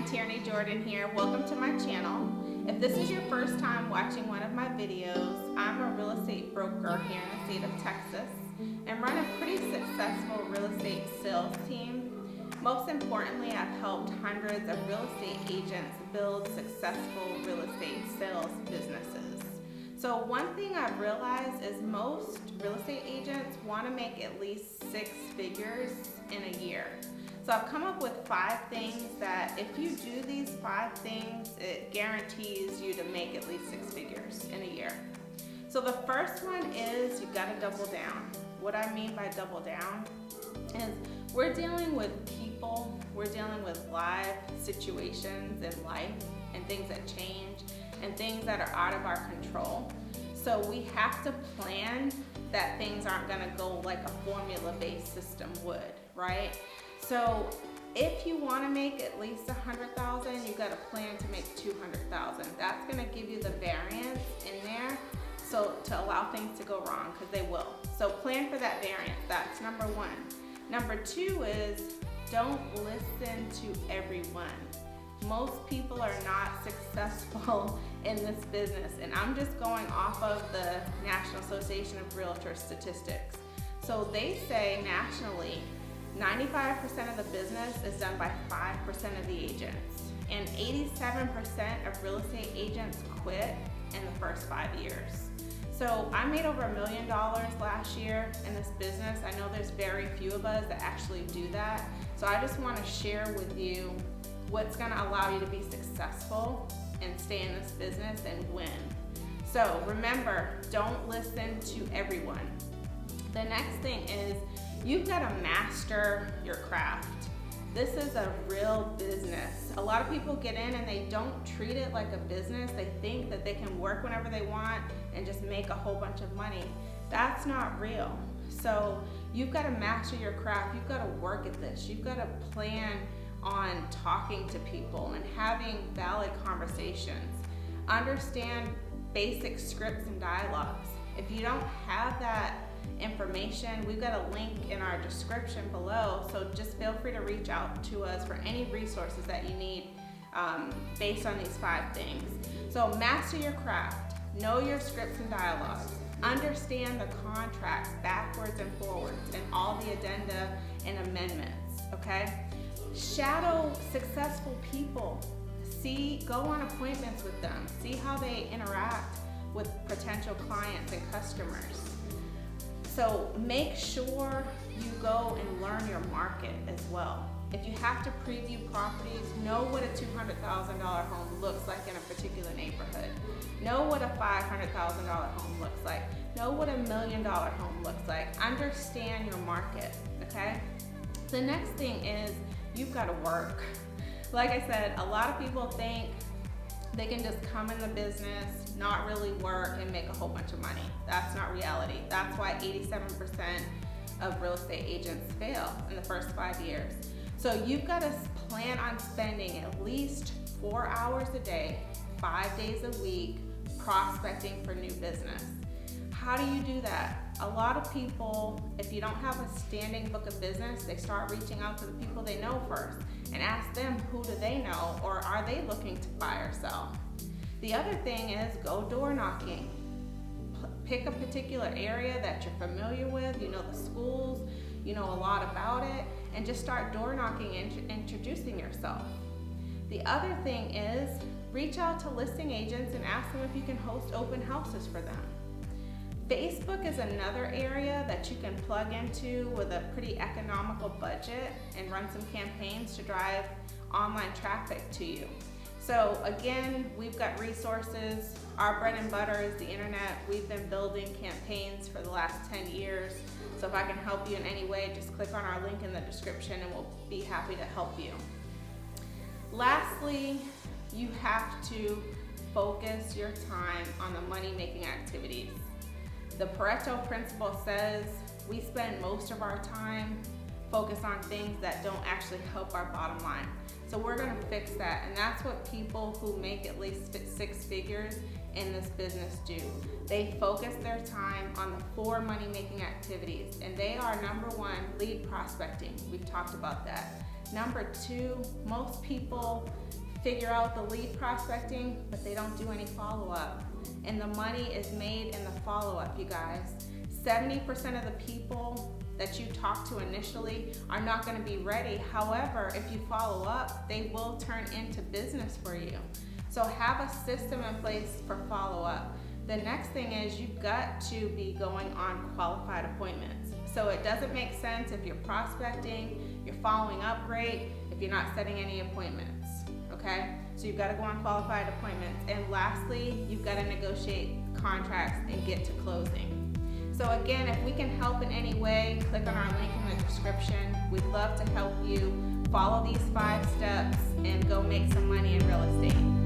Tierney Jordan here. Welcome to my channel. If this is your first time watching one of my videos, I'm a real estate broker here in the state of Texas and run a pretty successful real estate sales team. Most importantly, I've helped hundreds of real estate agents build successful real estate sales businesses. So one thing I've realized is most real estate agents want to make at least 6 figures in a year. So I've come up with 5 things that if you do these 5 things, it guarantees you to make at least 6 figures in a year. So the first one is you gotta double down. What I mean by double down is we're dealing with people, we're dealing with live situations in life and things that change and things that are out of our control. So we have to plan that things aren't gonna go like a formula-based system would, right? So if you want to make at least 100,000, you got to plan to make 200,000. That's going to give you the variance in there, so to allow things to go wrong, because they will. So plan for that variance. That's number 1. Number 2 is don't listen to everyone. Most people are not successful in this business, and I'm just going off of the National Association of Realtors statistics. So they say nationally, 95% of the business is done by 5% of the agents, and 87% of real estate agents quit in the first 5 years. So I made over $1 million last year in this business. I know there's very few of us that actually do that. So I just want to share with you what's going to allow you to be successful and stay in this business and win. So remember, don't listen to everyone. The next thing is you've got to master your craft. This is a real business. A lot of people get in and they don't treat it like a business. They think that they can work whenever they want and just make a whole bunch of money. That's not real. So you've got to master your craft. You've got to work at this. You've got to plan on talking to people and having valid conversations. Understand basic scripts and dialogues. If you don't have that information, we've got a link in our description below, so just feel free to reach out to us for any resources that you need based on these 5 things. So master your craft, know your scripts and dialogues, understand the contracts backwards and forwards and all the addenda and amendments, okay? Shadow successful people. Go on appointments with them, see how they interact with potential clients and customers. So make sure you go and learn your market as well. If you have to preview properties, know what a $200,000 home looks like in a particular neighborhood. Know what a $500,000 home looks like. Know what a $1 million home looks like. Understand your market, okay? The next thing is you've got to work. Like I said, a lot of people think they can just come in the business, not really work, and make a whole bunch of money. That's not reality. That's why 87% of real estate agents fail in the first 5 years. So you've got to plan on spending at least 4 hours a day, 5 days a week, prospecting for new business. How do you do that? A lot of people, if you don't have a standing book of business, they start reaching out to the people they know first and ask them who do they know, or are they looking to buy or sell. The other thing is go door knocking. Pick a particular area that you're familiar with, you know the schools, you know a lot about it, and just start door knocking and introducing yourself. The other thing is reach out to listing agents and ask them if you can host open houses for them. Facebook is another area that you can plug into with a pretty economical budget and run some campaigns to drive online traffic to you. So again, we've got resources. Our bread and butter is the internet. We've been building campaigns for the last 10 years. So if I can help you in any way, just click on our link in the description and we'll be happy to help you. Lastly, you have to focus your time on the money-making activities. The Pareto principle says we spend most of our time focus on things that don't actually help our bottom line. So we're gonna fix that, and that's what people who make at least 6 figures in this business do. They focus their time on the 4 money-making activities, and they are number 1, lead prospecting. We've talked about that. Number 2, most people figure out the lead prospecting, but they don't do any follow-up. And the money is made in the follow-up, you guys. 70% of the people that you talk to initially are not going to be ready. However, if you follow up, they will turn into business for you. So have a system in place for follow-up. The next thing is you've got to be going on qualified appointments. So it doesn't make sense if you're prospecting, you're following up great, if you're not setting any appointments, okay? So you've got to go on qualified appointments. And lastly, you've got to negotiate contracts and get to closing. So again, if we can help in any way, click on our link in the description. We'd love to help you follow these 5 steps and go make some money in real estate.